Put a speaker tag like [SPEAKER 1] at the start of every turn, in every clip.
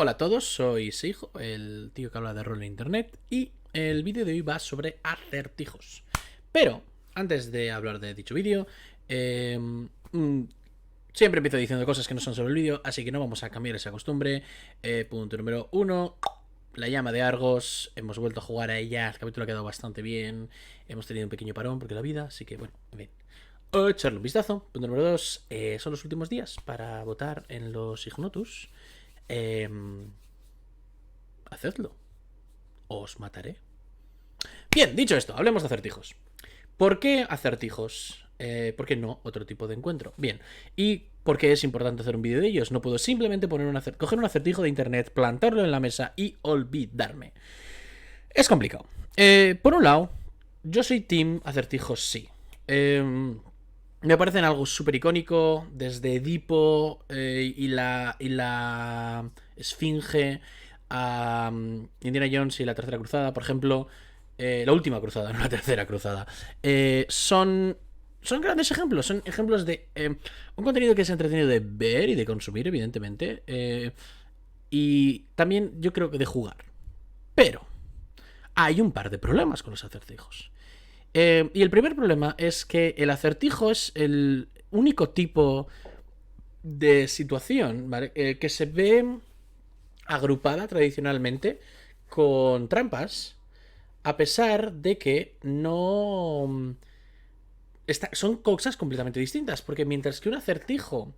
[SPEAKER 1] Hola a todos, soy Seijo, el tío que habla de rol en internet, y el vídeo de hoy va sobre acertijos. Pero, antes de hablar de dicho vídeo, eh, mm, siempre empiezo diciendo cosas que no son sobre el vídeo, así que no vamos a cambiar esa costumbre. Punto número uno, la llama de Argos, hemos vuelto a jugar a ella, el capítulo ha quedado bastante bien, hemos tenido un pequeño parón porque la vida, así que bueno, en fin. Echarle un vistazo. Punto número dos, son los últimos días para votar en los Ignotus. Eh, Hacedlo. Os mataré. Bien, dicho esto, hablemos de acertijos. ¿Por qué acertijos? ¿Por qué no otro tipo de encuentro? Bien, ¿y por qué es importante hacer un vídeo de ellos? No puedo simplemente coger un acertijo de internet, plantarlo en la mesa y olvidarme. Es complicado. Por un lado, yo soy team acertijos sí. Me parecen algo súper icónico, desde Edipo y la Esfinge a Indiana Jones y la Tercera Cruzada, por ejemplo. La última cruzada, no la tercera cruzada. Son grandes ejemplos, son ejemplos de un contenido que es entretenido de ver y de consumir, evidentemente. Y también yo creo que de jugar. Pero hay un par de problemas con los acertijos. Y el primer problema es que el acertijo es el único tipo de situación, ¿vale? Que se ve agrupada tradicionalmente con trampas, a pesar de que no... son cosas completamente distintas, porque mientras que un acertijo,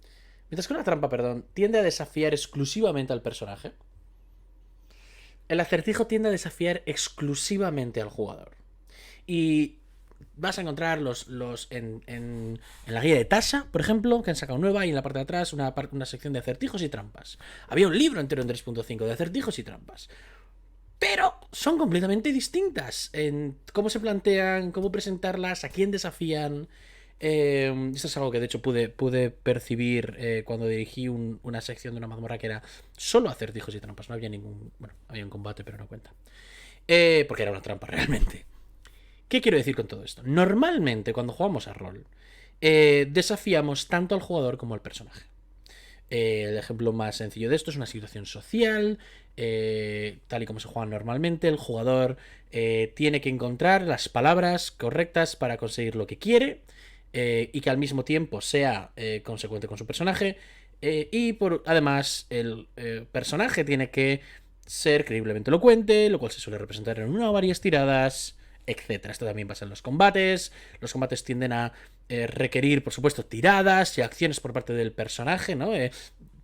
[SPEAKER 1] mientras que una trampa, perdón, tiende a desafiar exclusivamente al personaje, el acertijo tiende a desafiar exclusivamente al jugador. Y vas a encontrar en la guía de Tasha, por ejemplo, que han sacado nueva, y en la parte de atrás una sección de acertijos y trampas. Había un libro entero en 3.5 de acertijos y trampas. Pero son completamente distintas en cómo se plantean, cómo presentarlas, a quién desafían. Esto es algo que de hecho pude percibir cuando dirigí una sección de una mazmorra que era solo acertijos y trampas. No había ningún... Bueno, había un combate, pero no cuenta. Porque era una trampa realmente. ¿Qué quiero decir con todo esto? Normalmente cuando jugamos a rol, desafiamos tanto al jugador como al personaje. El ejemplo más sencillo de esto es una situación social, tal y como se juega normalmente. El jugador tiene que encontrar las palabras correctas para conseguir lo que quiere y que al mismo tiempo sea consecuente con su personaje. Además, el personaje tiene que ser creíblemente elocuente, lo cual se suele representar en una o varias tiradas, etcétera. Esto también pasa en los combates. Los combates tienden a requerir, por supuesto, tiradas y acciones por parte del personaje, ¿no?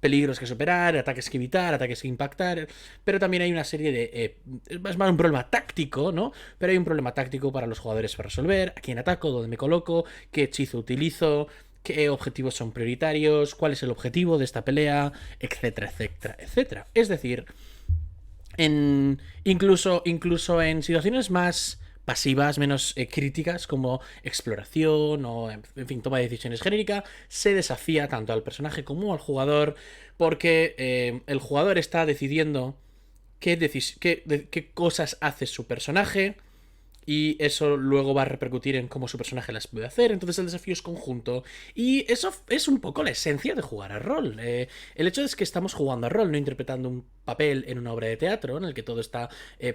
[SPEAKER 1] Peligros que superar, ataques que evitar, ataques que impactar, pero también hay una serie de... es más un problema táctico, ¿no? Pero hay un problema táctico para los jugadores para resolver, a quién ataco, dónde me coloco, qué hechizo utilizo, qué objetivos son prioritarios, cuál es el objetivo de esta pelea, etcétera, etcétera, etcétera. Es decir, incluso en situaciones más pasivas, menos críticas, como exploración o, en fin, toma de decisiones genérica, se desafía tanto al personaje como al jugador, porque el jugador está decidiendo qué cosas hace su personaje, y eso luego va a repercutir en cómo su personaje las puede hacer. Entonces el desafío es conjunto. Y eso es un poco la esencia de jugar a rol. El hecho es que estamos jugando a rol, no interpretando un papel en una obra de teatro en el que todo está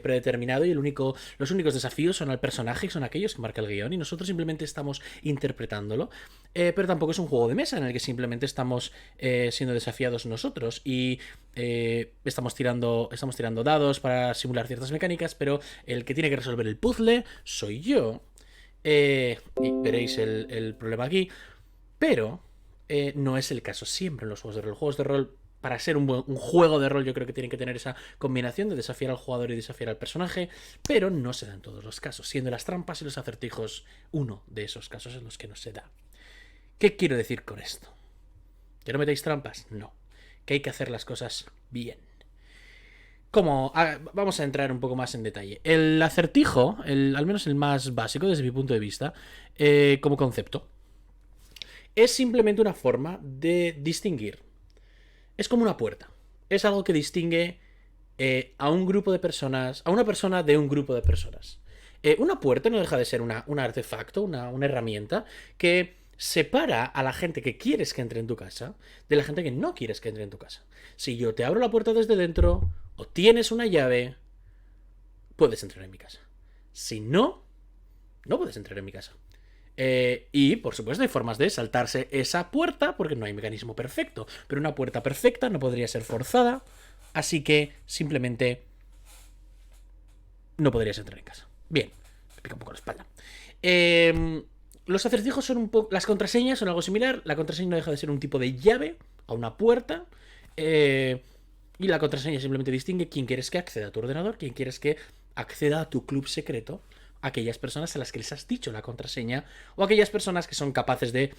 [SPEAKER 1] predeterminado y los únicos desafíos son al personaje y son aquellos que marca el guión. Y nosotros simplemente estamos interpretándolo. Pero tampoco es un juego de mesa en el que simplemente estamos siendo desafiados nosotros. Y estamos tirando dados para simular ciertas mecánicas, pero el que tiene que resolver el puzzle soy yo. Y veréis el problema aquí. Pero no es el caso siempre en los juegos de rol. Los juegos de rol, para ser un juego de rol, yo creo que tienen que tener esa combinación de desafiar al jugador y desafiar al personaje, pero no se da en todos los casos, siendo las trampas y los acertijos uno de esos casos en los que no se da. ¿Qué quiero decir con esto? ¿Que no metéis trampas? No. Que hay que hacer las cosas bien. Vamos a entrar un poco más en detalle. El acertijo, al menos el más básico desde mi punto de vista, como concepto, es simplemente una forma de distinguir. Es como una puerta. Es algo que distingue a un grupo de personas, a una persona de un grupo de personas. Una puerta no deja de ser un artefacto, una herramienta que separa a la gente que quieres que entre en tu casa de la gente que no quieres que entre en tu casa. Si yo te abro la puerta desde dentro o tienes una llave, puedes entrar en mi casa. Si no, no puedes entrar en mi casa. Y, por supuesto, hay formas de saltarse esa puerta porque no hay mecanismo perfecto. Pero una puerta perfecta no podría ser forzada, así que simplemente no podrías entrar en casa. Bien, me pica un poco la espalda. Los acertijos son un poco... Las contraseñas son algo similar. La contraseña no deja de ser un tipo de llave a una puerta. Y la contraseña simplemente distingue quién quieres que acceda a tu ordenador, quién quieres que acceda a tu club secreto, aquellas personas a las que les has dicho la contraseña o aquellas personas que son capaces de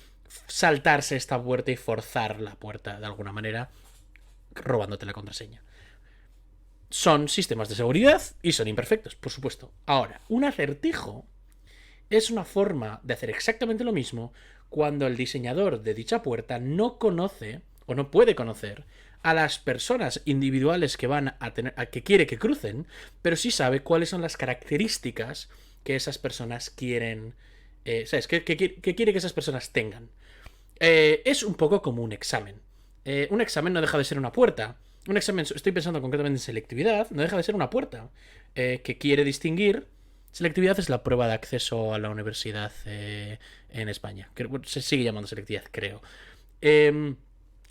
[SPEAKER 1] saltarse esta puerta y forzar la puerta de alguna manera robándote la contraseña. Son sistemas de seguridad y son imperfectos, por supuesto. Ahora, un acertijo es una forma de hacer exactamente lo mismo cuando el diseñador de dicha puerta no conoce o no puede conocer a las personas individuales que van a tener, a que quiere que crucen, pero sí sabe cuáles son las características que esas personas quieren, ¿sabes? Que quiere que esas personas tengan. Es un poco como un examen. Un examen no deja de ser una puerta. Un examen, estoy pensando concretamente en selectividad, no deja de ser una puerta que quiere distinguir. Selectividad es la prueba de acceso a la universidad en España. Se sigue llamando selectividad, creo. No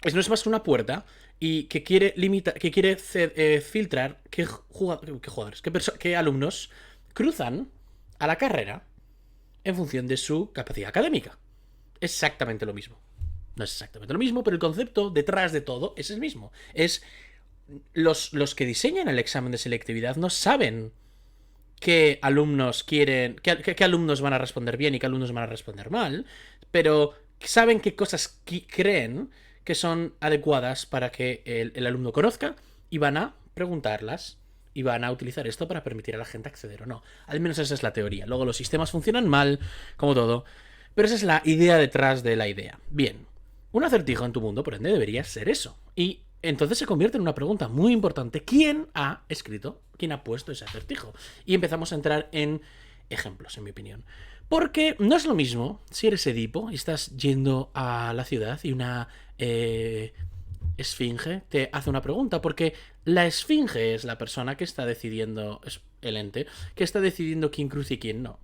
[SPEAKER 1] es más que una puerta y que quiere filtrar qué jugadores, qué alumnos cruzan a la carrera en función de su capacidad académica. Exactamente lo mismo. No es exactamente lo mismo, pero el concepto detrás de todo es el mismo. Es los que diseñan el examen de selectividad no saben qué alumnos quieren, qué alumnos van a responder bien y qué alumnos van a responder mal, pero saben qué cosas creen que son adecuadas para que el alumno conozca y van a preguntarlas y van a utilizar esto para permitir a la gente acceder o no. Al menos esa es la teoría. Luego los sistemas funcionan mal, como todo, pero esa es la idea detrás de la idea. Bien, un acertijo en tu mundo, por ende, debería ser eso. Y entonces se convierte en una pregunta muy importante. ¿Quién ha escrito, quién ha puesto ese acertijo? Y empezamos a entrar en ejemplos, en mi opinión. Porque no es lo mismo si eres Edipo y estás yendo a la ciudad y una esfinge te hace una pregunta, porque la esfinge es la persona que está decidiendo, es el ente, que está decidiendo quién cruza y quién no.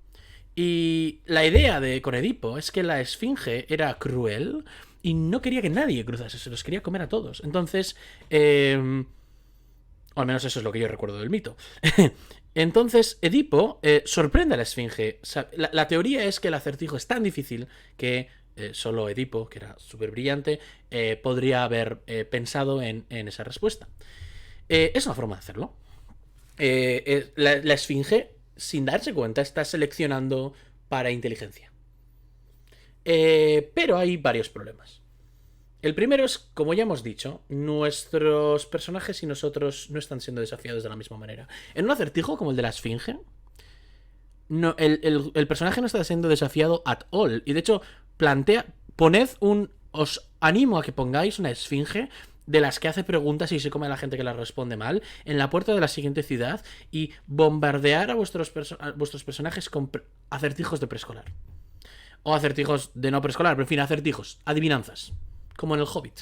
[SPEAKER 1] Y la idea de con Edipo es que la esfinge era cruel y no quería que nadie cruzase, se los quería comer a todos. Entonces, o al menos eso es lo que yo recuerdo del mito. Entonces, Edipo sorprende a la esfinge. La teoría es que el acertijo es tan difícil que solo Edipo, que era súper brillante, podría haber pensado en esa respuesta. Es una forma de hacerlo. La esfinge, sin darse cuenta, está seleccionando para inteligencia. Pero hay varios problemas. El primero es, como ya hemos dicho, nuestros personajes y nosotros no están siendo desafiados de la misma manera. En un acertijo como el de la esfinge, no, el personaje no está siendo desafiado at all. Y de hecho, os animo a que pongáis una esfinge de las que hace preguntas y se come a la gente que las responde mal en la puerta de la siguiente ciudad y bombardear a vuestros personajes con acertijos de preescolar. O acertijos de no preescolar, pero en fin, acertijos, adivinanzas. Como en el Hobbit.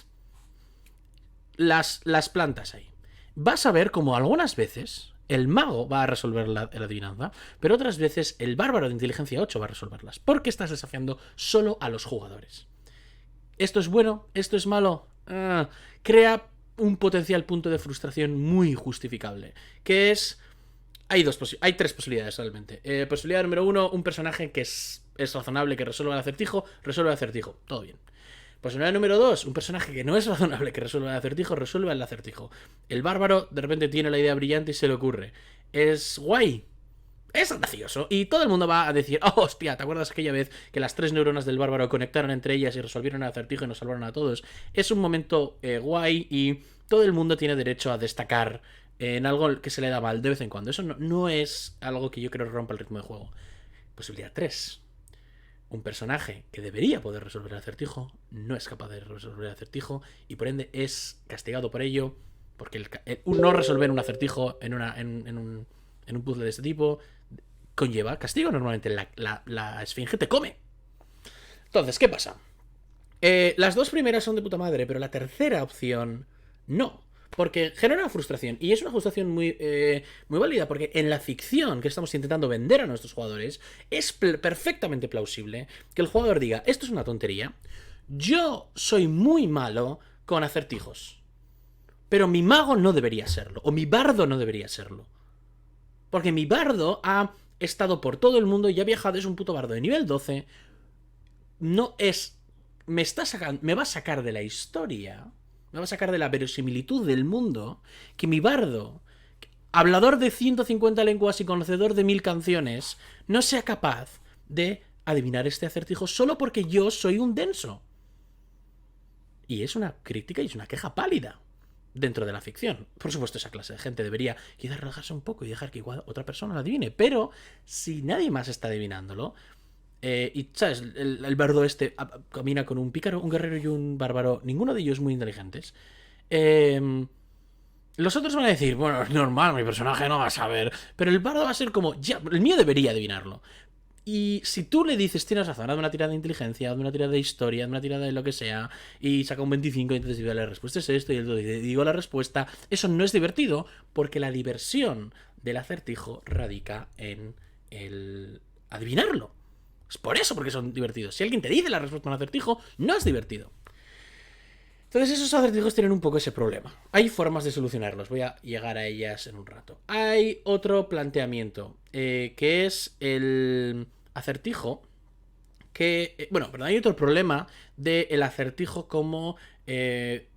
[SPEAKER 1] Las plantas ahí. Vas a ver como algunas veces el mago va a resolver la adivinanza, pero otras veces el bárbaro de inteligencia 8 va a resolverlas. Porque estás desafiando solo a los jugadores. ¿Esto es bueno? ¿Esto es malo? Crea un potencial punto de frustración muy justificable. Que es... Hay tres posibilidades realmente. Posibilidad número 1, un personaje que es razonable, que resuelva el acertijo. Resuelve el acertijo. Todo bien. Posibilidad número 2, un personaje que no es razonable que resuelva el acertijo, resuelve el acertijo. El bárbaro de repente tiene la idea brillante y se le ocurre. Es guay. Es gracioso. Y todo el mundo va a decir, oh, hostia, ¿te acuerdas aquella vez que las 3 neuronas del bárbaro conectaron entre ellas y resolvieron el acertijo y nos salvaron a todos? Es un momento guay y todo el mundo tiene derecho a destacar en algo que se le da mal de vez en cuando. Eso no es algo que yo creo rompa el ritmo de juego. Posibilidad 3. Un personaje que debería poder resolver el acertijo no es capaz de resolver el acertijo y por ende es castigado por ello, porque no resolver un acertijo en un puzzle de este tipo conlleva castigo. Normalmente la esfinge te come. Entonces, ¿qué pasa? Las dos primeras son de puta madre, pero la tercera opción no. Porque genera frustración. Y es una frustración muy válida. Porque en la ficción que estamos intentando vender a nuestros jugadores, es perfectamente plausible que el jugador diga: esto es una tontería. Yo soy muy malo con acertijos. Pero mi mago no debería serlo. O mi bardo no debería serlo. Porque mi bardo ha estado por todo el mundo y ha viajado. Es un puto bardo de nivel 12. No es. Me va a sacar de la historia. Me va a sacar de la verosimilitud del mundo. Que mi bardo, hablador de 150 lenguas y conocedor de 1000 canciones, no sea capaz de adivinar este acertijo solo porque yo soy un denso. Y es una crítica y es una queja pálida dentro de la ficción. Por supuesto, esa clase de gente debería quizás relajarse un poco y dejar que igual otra persona lo adivine. Pero si nadie más está adivinándolo, y, ¿sabes? El bardo este camina con un pícaro, un guerrero y un bárbaro, ninguno de ellos muy inteligentes. Los otros van a decir: bueno, es normal, mi personaje no va a saber. Pero el bardo va a ser como: ya, el mío debería adivinarlo. Y si tú le dices: tienes razón, hazme una tirada de inteligencia, hazme una tirada de historia, hazme una tirada de lo que sea, y saca un 25 y entonces digo: la respuesta es esto, y el digo la respuesta, eso no es divertido, porque la diversión del acertijo radica en el adivinarlo. Es por eso porque son divertidos. Si alguien te dice la respuesta a un acertijo, no es divertido. Entonces esos acertijos tienen un poco ese problema. Hay formas de solucionarlos, voy a llegar a ellas en un rato. Hay otro planteamiento, que es el acertijo que... bueno, perdón, hay otro problema del acertijo como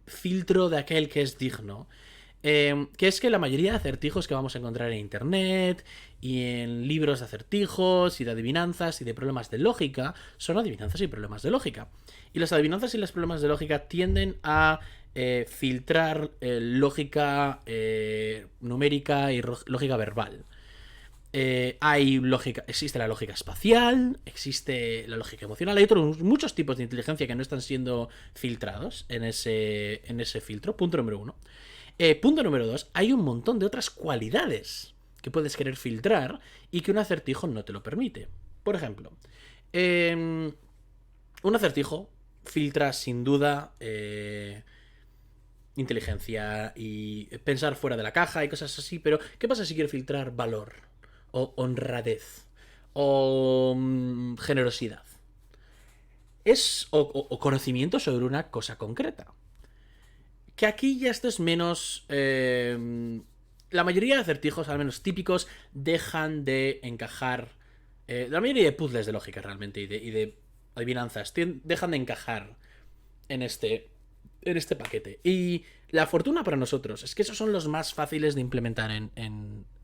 [SPEAKER 1] filtro de aquel que es digno. Que es que la mayoría de acertijos que vamos a encontrar en internet y en libros de acertijos y de adivinanzas y de problemas de lógica son adivinanzas y problemas de lógica. Y las adivinanzas y los problemas de lógica tienden a filtrar lógica numérica y lógica verbal. Hay lógica, existe la lógica espacial, existe la lógica emocional, hay muchos tipos de inteligencia que no están siendo filtrados en ese filtro. Punto número 1. Punto número 2, hay un montón de otras cualidades que puedes querer filtrar y que un acertijo no te lo permite. Por ejemplo, un acertijo filtra sin duda inteligencia y pensar fuera de la caja y cosas así, pero ¿qué pasa si quiero filtrar valor? O honradez. O generosidad. O conocimiento sobre una cosa concreta. Que aquí ya esto es menos... la mayoría de acertijos, al menos típicos, dejan de encajar... la mayoría de puzzles de lógica realmente y de adivinanzas dejan de encajar en este paquete. Y la fortuna para nosotros es que esos son los más fáciles de implementar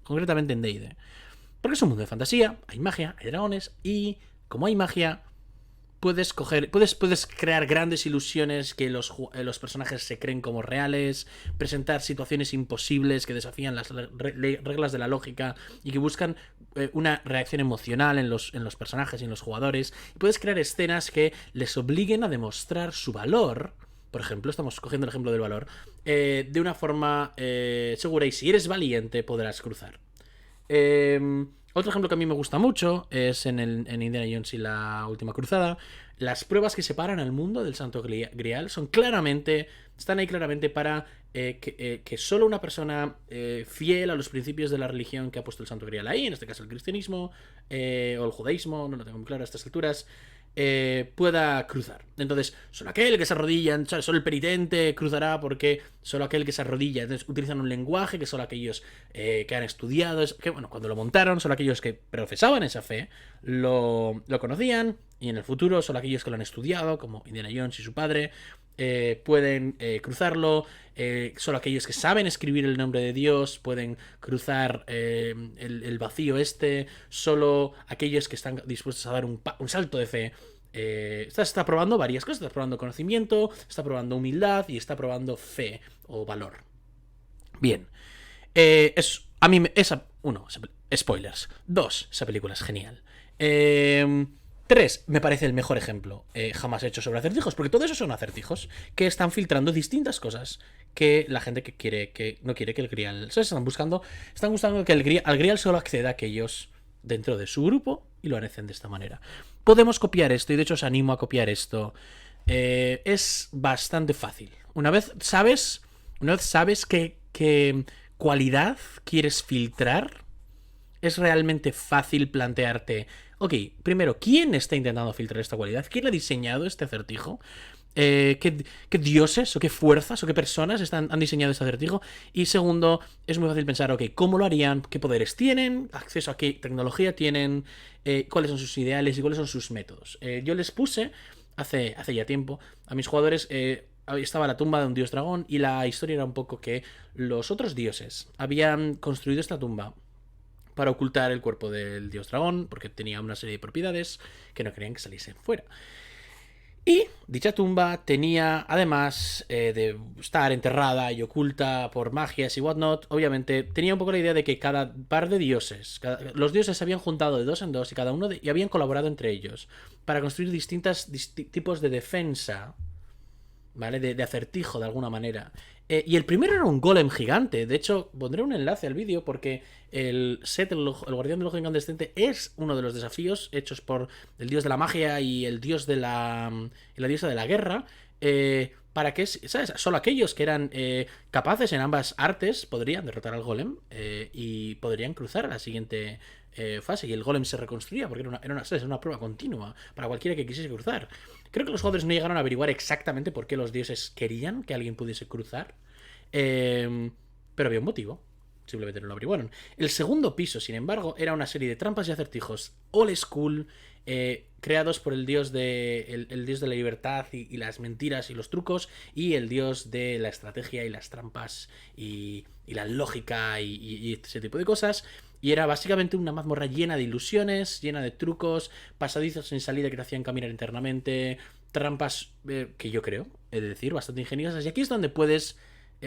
[SPEAKER 1] concretamente en D&D. Porque es un mundo de fantasía, hay magia, hay dragones, y como hay magia, puedes crear grandes ilusiones que los personajes se creen como reales, presentar situaciones imposibles que desafían las reglas de la lógica y que buscan una reacción emocional en los personajes y en los jugadores. Y puedes crear escenas que les obliguen a demostrar su valor. Por ejemplo, estamos cogiendo el ejemplo del valor, de una forma segura, y si eres valiente podrás cruzar. Otro ejemplo que a mí me gusta mucho es en Indiana Jones y la Última Cruzada. Las pruebas que separan al mundo del Santo Grial están ahí claramente para que solo una persona fiel a los principios de la religión que ha puesto el Santo Grial ahí, en este caso el cristianismo o el judaísmo, no lo tengo muy claro a estas alturas, pueda cruzar. Entonces, solo aquel que se arrodilla, solo el penitente cruzará, porque solo aquel que se arrodilla. Entonces, utilizan un lenguaje que solo aquellos que han estudiado, que bueno, cuando lo montaron, solo aquellos que profesaban esa fe lo conocían, y en el futuro solo aquellos que lo han estudiado, como Indiana Jones y su padre, pueden cruzarlo. Solo aquellos que saben escribir el nombre de Dios pueden cruzar el vacío este. Solo aquellos que están dispuestos a dar un salto de fe. Está probando varias cosas. Está probando conocimiento, está probando humildad y está probando fe o valor. Bien. A mí spoilers. 2, esa película es genial. 3, me parece el mejor ejemplo jamás hecho sobre acertijos, porque todo eso son acertijos que están filtrando distintas cosas que la gente que no quiere que el Grial... Están buscando que al Grial solo acceda a aquellos dentro de su grupo y lo hacen de esta manera. Podemos copiar esto y de hecho os animo a copiar esto. Es bastante fácil. Una vez sabes qué cualidad quieres filtrar, es realmente fácil plantearte, ok, primero, ¿quién está intentando filtrar esta cualidad? ¿Quién ha diseñado este acertijo? ¿Qué dioses o qué fuerzas o qué personas han diseñado este acertijo? Y segundo, es muy fácil pensar, ok, ¿cómo lo harían? ¿Qué poderes tienen? ¿Acceso a qué tecnología tienen? ¿Cuáles son sus ideales y cuáles son sus métodos? Yo les puse, hace ya tiempo, a mis jugadores... estaba la tumba de un dios dragón y la historia era un poco que los otros dioses habían construido esta tumba para ocultar el cuerpo del dios dragón, porque tenía una serie de propiedades que no querían que saliesen fuera. Y dicha tumba tenía, además de estar enterrada y oculta por magias y whatnot, obviamente tenía un poco la idea de que cada par de dioses, los dioses se habían juntado de dos en dos y cada uno y habían colaborado entre ellos para construir distintos tipos de defensa, ¿vale? De acertijo, de alguna manera. Y el primero era un golem gigante. De hecho, pondré un enlace al vídeo porque el set, el guardián del ojo incandescente, es uno de los desafíos hechos por el dios de la magia y el dios de y la diosa de la guerra. Para que, ¿sabes? Solo aquellos que eran capaces en ambas artes podrían derrotar al golem y podrían cruzar a la siguiente fase. Y el golem se reconstruía porque era una prueba continua para cualquiera que quisiese cruzar. Creo que los jugadores no llegaron a averiguar exactamente por qué los dioses querían que alguien pudiese cruzar. Pero había un motivo. Simplemente no lo averiguaron. El segundo piso, sin embargo, era una serie de trampas y acertijos old school, creados por el dios el dios de la libertad y las mentiras y los trucos, y el dios de la estrategia y las trampas y la lógica y ese tipo de cosas. Y era básicamente una mazmorra llena de ilusiones, llena de trucos, pasadizos sin salida que te hacían caminar internamente, trampas que yo creo, he de decir, bastante ingeniosas. Y aquí es donde puedes...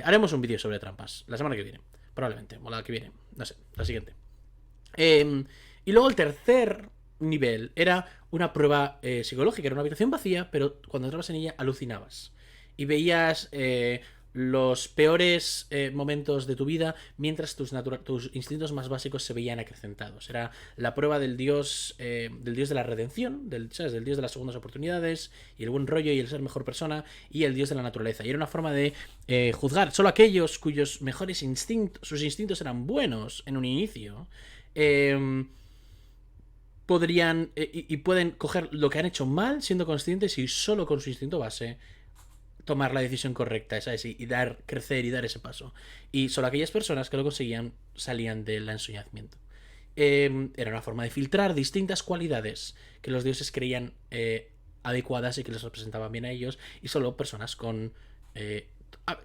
[SPEAKER 1] haremos un vídeo sobre trampas la semana que viene, probablemente, o la que viene, no sé, la siguiente. Y luego el tercer nivel era una prueba psicológica, era una habitación vacía, pero cuando entrabas en ella alucinabas. Y veías los peores momentos de tu vida mientras tus instintos más básicos se veían acrecentados. Era la prueba del dios de la redención, ¿sabes? Del dios de las segundas oportunidades y el buen rollo y el ser mejor persona, y el dios de la naturaleza. Y era una forma de juzgar solo aquellos cuyos mejores sus instintos eran buenos en un inicio. Podrían y pueden coger lo que han hecho mal siendo conscientes y solo con su instinto base tomar la decisión correcta, ¿sabes? Y dar, crecer y dar ese paso. Y solo aquellas personas que lo conseguían salían del ensoñamiento. Era una forma de filtrar distintas cualidades que los dioses creían adecuadas y que les representaban bien a ellos, y solo personas con...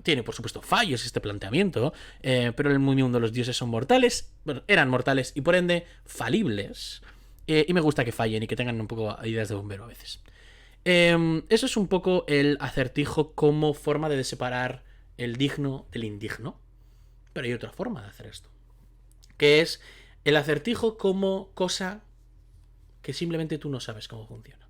[SPEAKER 1] tiene, por supuesto, fallos este planteamiento, pero en el mundo los dioses son mortales, bueno, eran mortales y por ende falibles. Y me gusta que fallen y que tengan un poco ideas de bombero a veces. Eso es un poco el acertijo como forma de separar el digno del indigno. Pero hay otra forma de hacer esto, que es el acertijo como cosa que simplemente tú no sabes cómo funciona.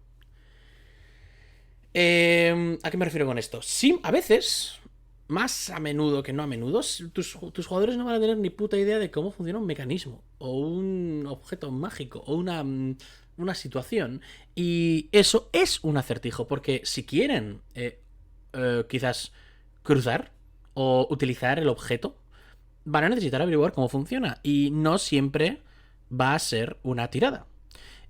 [SPEAKER 1] ¿A qué me refiero con esto? Sí, a veces, más a menudo que no a menudo, tus jugadores no van a tener ni puta idea de cómo funciona un mecanismo, o un objeto mágico, o una situación. Y eso es un acertijo, porque si quieren quizás cruzar o utilizar el objeto, van a necesitar averiguar cómo funciona. Y no siempre va a ser una tirada.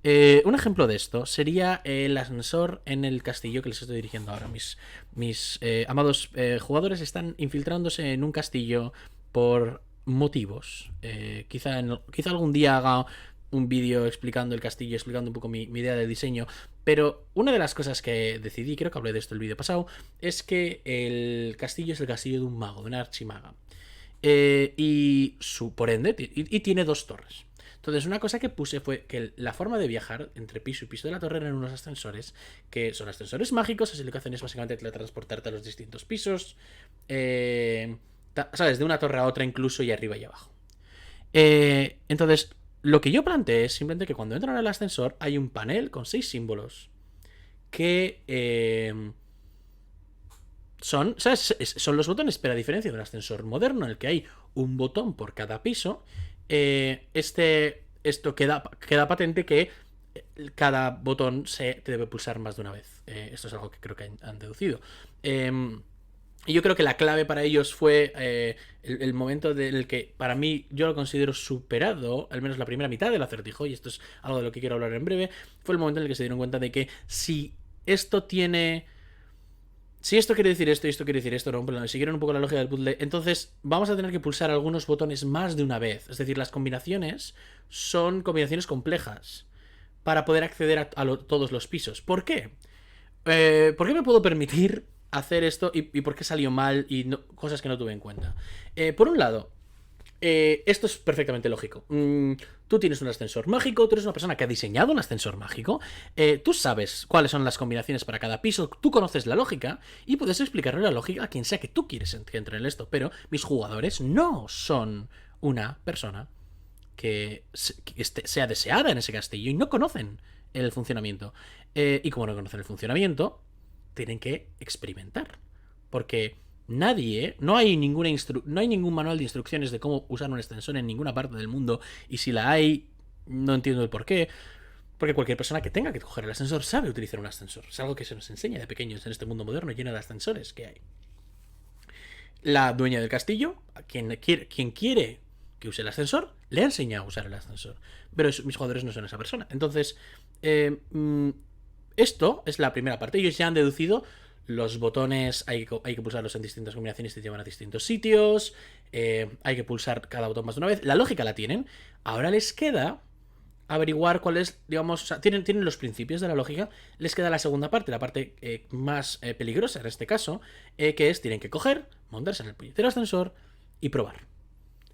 [SPEAKER 1] Un ejemplo de esto sería el ascensor en el castillo que les estoy dirigiendo ahora. Mis amados jugadores están infiltrándose en un castillo por motivos. Quizá algún día haga un vídeo explicando el castillo, explicando un poco mi idea de diseño. Pero una de las cosas que decidí, creo que hablé de esto el vídeo pasado, es que el castillo es el castillo de un mago, de una archimaga. Por ende, y tiene dos torres. Entonces, una cosa que puse fue que la forma de viajar entre piso y piso de la torre eran unos ascensores, que son ascensores mágicos, así lo que hacen es básicamente teletransportarte a los distintos pisos, ¿sabes? De una torre a otra incluso, y arriba y abajo. Entonces, lo que yo planteé es simplemente que cuando entran al ascensor hay un panel con 6 símbolos que... ¿sabes? Son los botones, pero a diferencia de un ascensor moderno en el que hay un botón por cada piso, este esto queda patente que cada botón se debe pulsar más de una vez. Esto es algo que creo que han deducido. Y yo creo que la clave para ellos fue el momento en el que, para mí, yo lo considero superado, al menos la primera mitad del acertijo, y esto es algo de lo que quiero hablar en breve, fue el momento en el que se dieron cuenta de que si esto quiere decir esto y esto quiere decir esto, ¿no? Siguieron un poco la lógica del puzzle, entonces vamos a tener que pulsar algunos botones más de una vez. Es decir, las combinaciones son combinaciones complejas para poder acceder a todos los pisos. ¿Por qué? ¿Por qué me puedo permitir hacer esto y por qué salió mal y cosas que no tuve en cuenta? Por un lado, esto es perfectamente lógico. Tú tienes un ascensor mágico, tú eres una persona que ha diseñado un ascensor mágico, tú sabes cuáles son las combinaciones para cada piso, tú conoces la lógica y puedes explicarle la lógica a quien sea que tú quieres que entre en esto. Pero mis jugadores no son una persona que sea deseada en ese castillo y no conocen el funcionamiento. Y como no conocen el funcionamiento, tienen que experimentar. Porque no hay ningún manual de instrucciones de cómo usar un ascensor en ninguna parte del mundo. Y si la hay, no entiendo el por qué. Porque cualquier persona que tenga que coger el ascensor sabe utilizar un ascensor. Es algo que se nos enseña de pequeños en este mundo moderno lleno de ascensores que hay. La dueña del castillo, quien quiere que use el ascensor, le ha enseñado a usar el ascensor. Pero mis jugadores no son esa persona. Entonces, esto es la primera parte. Ellos ya han deducido los botones, hay que pulsarlos en distintas combinaciones y te llevan a distintos sitios. Hay que pulsar cada botón más de una vez. La lógica la tienen. Ahora les queda averiguar cuál es, digamos, o sea, tienen los principios de la lógica. Les queda la segunda parte, la parte más peligrosa en este caso, que es, tienen que coger, montarse en el puñetero ascensor y probar.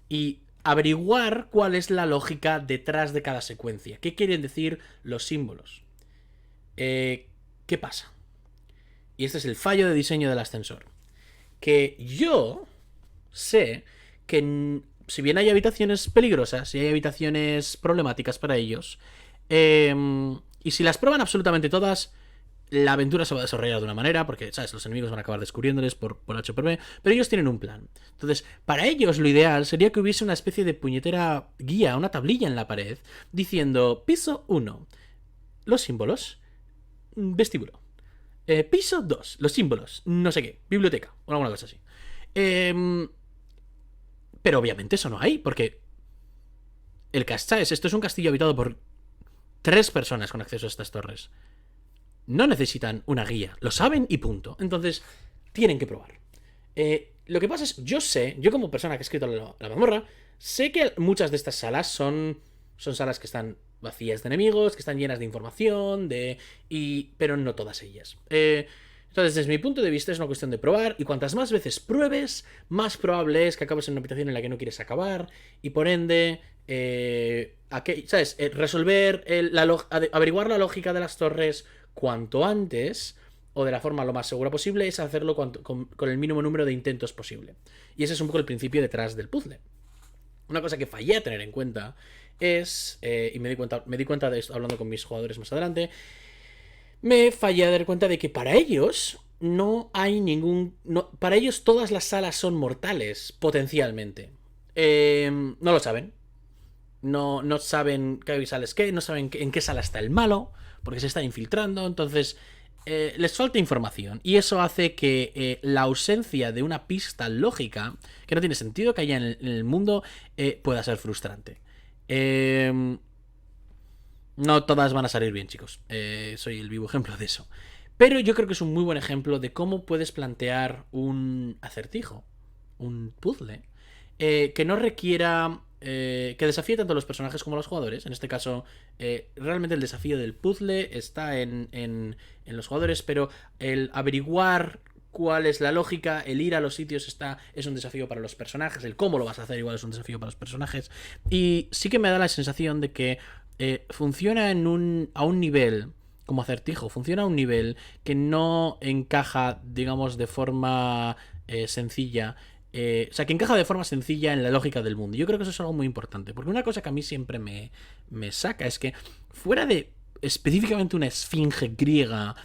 [SPEAKER 1] Y averiguar cuál es la lógica detrás de cada secuencia. ¿Qué quieren decir los símbolos? ¿Qué pasa? Y este es el fallo de diseño del ascensor. Que yo sé que si bien hay habitaciones peligrosas y hay habitaciones problemáticas para ellos, y si las prueban absolutamente todas, la aventura se va a desarrollar de una manera, porque, ¿sabes? Los enemigos van a acabar descubriéndoles por H por B, pero ellos tienen un plan. Entonces, para ellos lo ideal sería que hubiese una especie de puñetera guía, una tablilla en la pared, diciendo, piso 1, los símbolos, vestíbulo. Piso 2, los símbolos, no sé qué, biblioteca, o alguna cosa así. Pero obviamente eso no hay, porque ¿sabes? Esto es un castillo habitado por 3 personas con acceso a estas torres. No necesitan una guía, lo saben y punto. Entonces, tienen que probar. Lo que pasa es, yo como persona que ha escrito la mazmorra, sé que muchas de estas salas son salas que están vacías de enemigos, que están llenas de información, pero no todas ellas. Entonces, desde mi punto de vista, es una cuestión de probar, y cuantas más veces pruebes, más probable es que acabes en una habitación en la que no quieres acabar, y por ende, ¿sabes? Averiguar la lógica de las torres cuanto antes, o de la forma lo más segura posible, es hacerlo con el mínimo número de intentos posible. Y ese es un poco el principio detrás del puzzle. Una cosa que fallé a tener en cuenta es, y me di cuenta de esto hablando con mis jugadores más adelante, me fallé a dar cuenta de que para ellos no hay para ellos todas las salas son mortales, potencialmente. No lo saben. No saben qué sala es qué, no saben en qué sala está el malo, porque se está infiltrando, entonces les falta información. Y eso hace que la ausencia de una pista lógica, que no tiene sentido que haya en el mundo, pueda ser frustrante. No todas van a salir bien, chicos. Soy el vivo ejemplo de eso. Pero yo creo que es un muy buen ejemplo de cómo puedes plantear un acertijo, un puzzle, que no requiera... que desafíe tanto a los personajes como a los jugadores. En este caso, realmente el desafío del puzzle está en los jugadores, pero el averiguar cuál es la lógica, el ir a los sitios es un desafío para los personajes, el cómo lo vas a hacer igual es un desafío para los personajes. Y sí que me da la sensación de que funciona a un nivel como acertijo, funciona a un nivel que no encaja, digamos, de forma sencilla. O sea, que encaja de forma sencilla en la lógica del mundo. Yo creo que eso es algo muy importante. Porque una cosa que a mí siempre me saca es que, fuera de específicamente una esfinge griega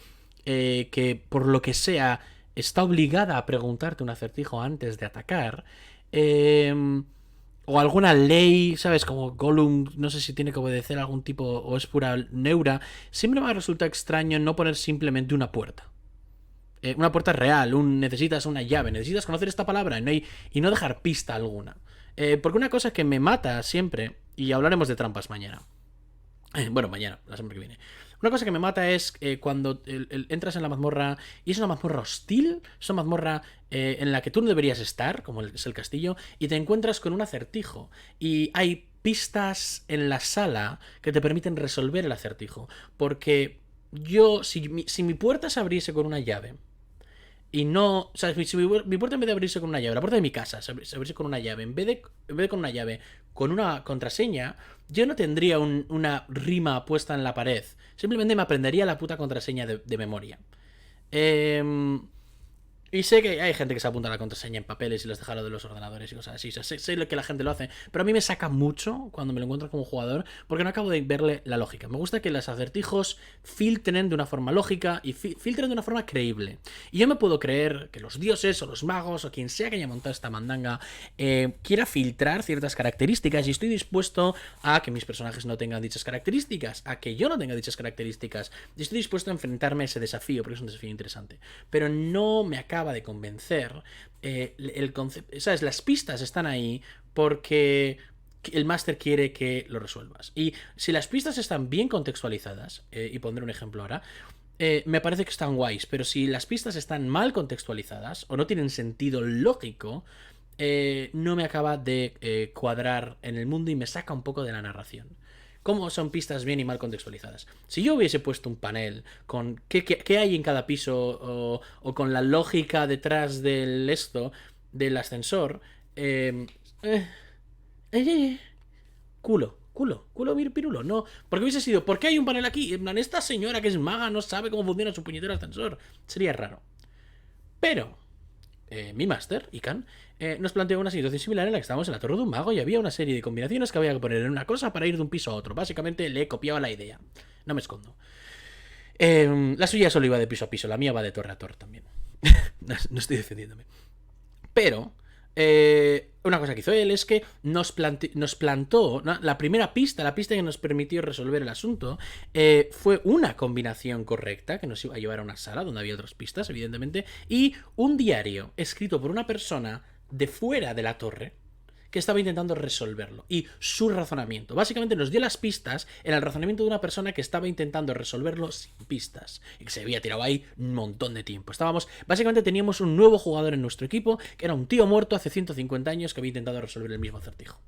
[SPEAKER 1] que, por lo que sea, está obligada a preguntarte un acertijo antes de atacar, O alguna ley, ¿sabes? Como Gollum, no sé si tiene que obedecer a algún tipo o es pura neura. Siempre me resulta extraño no poner simplemente una puerta. Una puerta real, necesitas una llave, necesitas conocer esta palabra y no dejar pista alguna. Porque una cosa que me mata siempre, y hablaremos de trampas mañana. Bueno, mañana, la semana que viene. Una cosa que me mata es cuando entras en la mazmorra y es una mazmorra hostil, es una mazmorra en la que tú no deberías estar, como es el castillo, y te encuentras con un acertijo. Y hay pistas en la sala que te permiten resolver el acertijo. Porque si mi puerta se abriese con una llave, y no. O sea, si mi puerta en vez de abrirse con una llave, la puerta de mi casa se abriese con una llave, en vez de con una llave, con una contraseña, yo no tendría una rima puesta en la pared. Simplemente me aprendería la puta contraseña de memoria. Eh, y sé que hay gente que se apunta a la contraseña en papeles y los deja a lo de los ordenadores y cosas así. O sea, sé lo que la gente lo hace. Pero a mí me saca mucho cuando me lo encuentro como jugador porque no acabo de verle la lógica. Me gusta que los acertijos filtren de una forma lógica y filtren de una forma creíble. Y yo me puedo creer que los dioses o los magos o quien sea que haya montado esta mandanga quiera filtrar ciertas características y estoy dispuesto a que mis personajes no tengan dichas características, a que yo no tenga dichas características. Y estoy dispuesto a enfrentarme a ese desafío porque es un desafío interesante. Pero no me acaba de convencer el concepto. ¿Sabes? Las pistas están ahí porque el máster quiere que lo resuelvas. Y si las pistas están bien contextualizadas, y pondré un ejemplo ahora, me parece que están guays, pero si las pistas están mal contextualizadas o no tienen sentido lógico, no me acaba de cuadrar en el mundo y me saca un poco de la narración. ¿Cómo son pistas bien y mal contextualizadas? Si yo hubiese puesto un panel con qué hay en cada piso o con la lógica detrás del ascensor, eh, eh, culo, pirulo, no. Porque hubiese sido, ¿por qué hay un panel aquí? En plan, esta señora que es maga no sabe cómo funciona su puñetero ascensor. Sería raro. Pero mi máster, Ikan, nos planteó una situación similar en la que estábamos en la Torre de un Mago y había una serie de combinaciones que había que poner en una cosa para ir de un piso a otro. Básicamente le he copiado la idea. No me escondo. La suya solo iba de piso a piso, la mía va de torre a torre también. No estoy defendiéndome. Pero una cosa que hizo él es que nos plantó, ¿no? La primera pista, la pista que nos permitió resolver el asunto, fue una combinación correcta que nos iba a llevar a una sala donde había otras pistas, evidentemente, y un diario escrito por una persona de fuera de la torre que estaba intentando resolverlo y su razonamiento. Básicamente nos dio las pistas en el razonamiento de una persona que estaba intentando resolverlo sin pistas y que se había tirado ahí un montón de tiempo. Básicamente teníamos un nuevo jugador en nuestro equipo que era un tío muerto hace 150 años que había intentado resolver el mismo acertijo.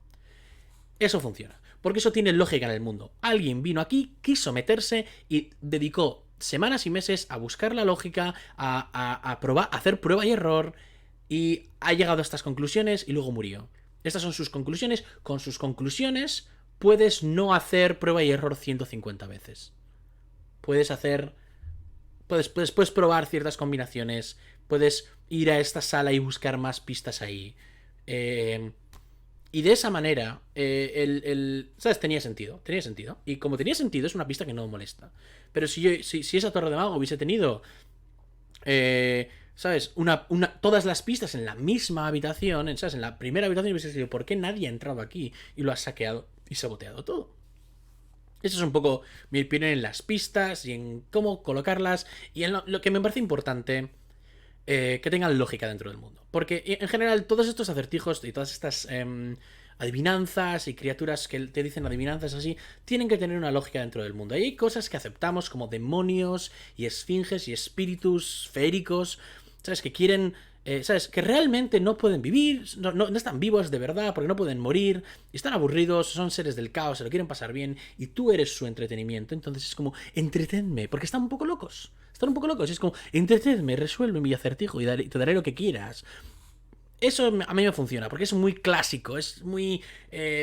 [SPEAKER 1] Eso funciona, porque eso tiene lógica en el mundo. Alguien vino aquí, quiso meterse y dedicó semanas y meses a buscar la lógica, a probar, a hacer prueba y error, y ha llegado a estas conclusiones y luego murió. Estas son sus conclusiones. Con sus conclusiones puedes no hacer prueba y error 150 veces. Puedes hacer... Puedes probar ciertas combinaciones. Puedes ir a esta sala y buscar más pistas ahí. Y de esa manera, ¿sabes? Tenía sentido. Tenía sentido. Y como tenía sentido, es una pista que no molesta. Pero si esa torre de mago hubiese tenido... ¿sabes? Todas las pistas en la misma habitación, ¿sabes? En la primera habitación hubiese sido, ¿por qué nadie ha entrado aquí y lo ha saqueado y saboteado todo? Eso es un poco mi opinión en las pistas y en cómo colocarlas y en lo que me parece importante que tengan lógica dentro del mundo. Porque en general todos estos acertijos y todas estas adivinanzas y criaturas que te dicen adivinanzas así, tienen que tener una lógica dentro del mundo. Y hay cosas que aceptamos como demonios y esfinges y espíritus feéricos, ¿sabes? Que quieren... ¿sabes? Que realmente no pueden vivir, no están vivos de verdad porque no pueden morir, están aburridos, son seres del caos, se lo quieren pasar bien y tú eres su entretenimiento. Entonces es como, entretenme, porque están un poco locos. Están un poco locos. Es como, entretenme, resuelve mi acertijo y te daré lo que quieras. Eso a mí me funciona, porque es muy clásico, es muy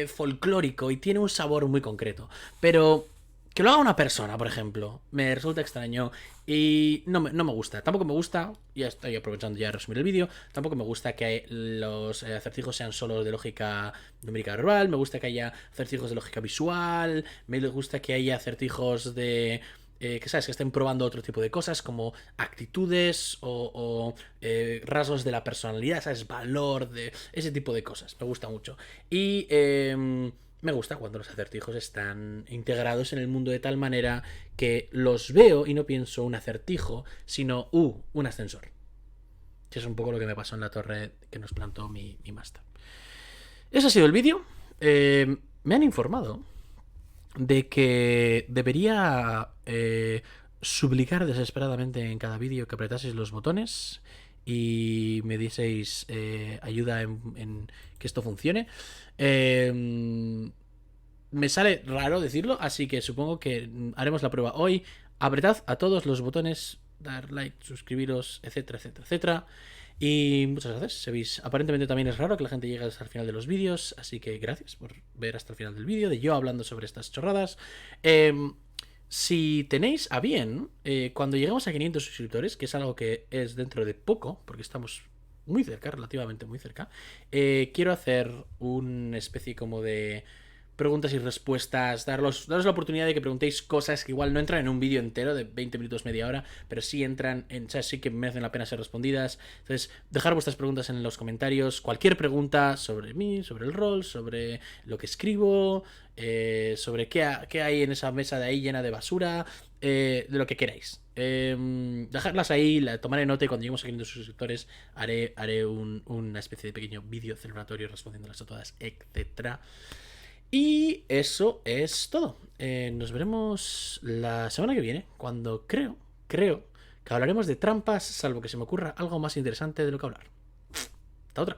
[SPEAKER 1] folclórico y tiene un sabor muy concreto. Pero que lo haga una persona, por ejemplo, me resulta extraño y no me gusta. Tampoco me gusta, ya estoy aprovechando ya de resumir el vídeo, tampoco me gusta que los acertijos sean solo de lógica numérica verbal, me gusta que haya acertijos de lógica visual, me gusta que haya acertijos de que sabes, que estén probando otro tipo de cosas como actitudes o rasgos de la personalidad, sabes, valor, de ese tipo de cosas. Me gusta mucho. Y me gusta cuando los acertijos están integrados en el mundo de tal manera que los veo y no pienso un acertijo, sino un ascensor. Que es un poco lo que me pasó en la torre que nos plantó mi máster. Ese ha sido el vídeo. Me han informado de que debería suplicar desesperadamente en cada vídeo que apretaseis los botones y me dieseis ayuda en que esto funcione. Me sale raro decirlo, así que supongo que haremos la prueba hoy. Apretad a todos los botones, dar like, suscribiros, etcétera, etcétera, etcétera. Y muchas gracias. Sabéis, aparentemente también es raro que la gente llegue hasta el final de los vídeos, así que gracias por ver hasta el final del vídeo, de yo hablando sobre estas chorradas. Si tenéis a bien, cuando lleguemos a 500 suscriptores, que es algo que es dentro de poco, porque estamos muy cerca, relativamente muy cerca, quiero hacer una especie como de preguntas y respuestas, daros la oportunidad de que preguntéis cosas que igual no entran en un vídeo entero de 20 minutos, media hora, pero sí entran en, o sea, sí que merecen la pena ser respondidas. Entonces, dejar vuestras preguntas en los comentarios, cualquier pregunta sobre mí, sobre el rol, sobre lo que escribo, sobre qué hay en esa mesa de ahí llena de basura, de lo que queráis. Dejarlas ahí, tomaré nota y cuando lleguemos a 500 suscriptores haré una especie de pequeño vídeo celebratorio respondiéndolas a todas, etcétera. Y eso es todo. Nos veremos la semana que viene, cuando creo que hablaremos de trampas, salvo que se me ocurra algo más interesante de lo que hablar. Hasta otra.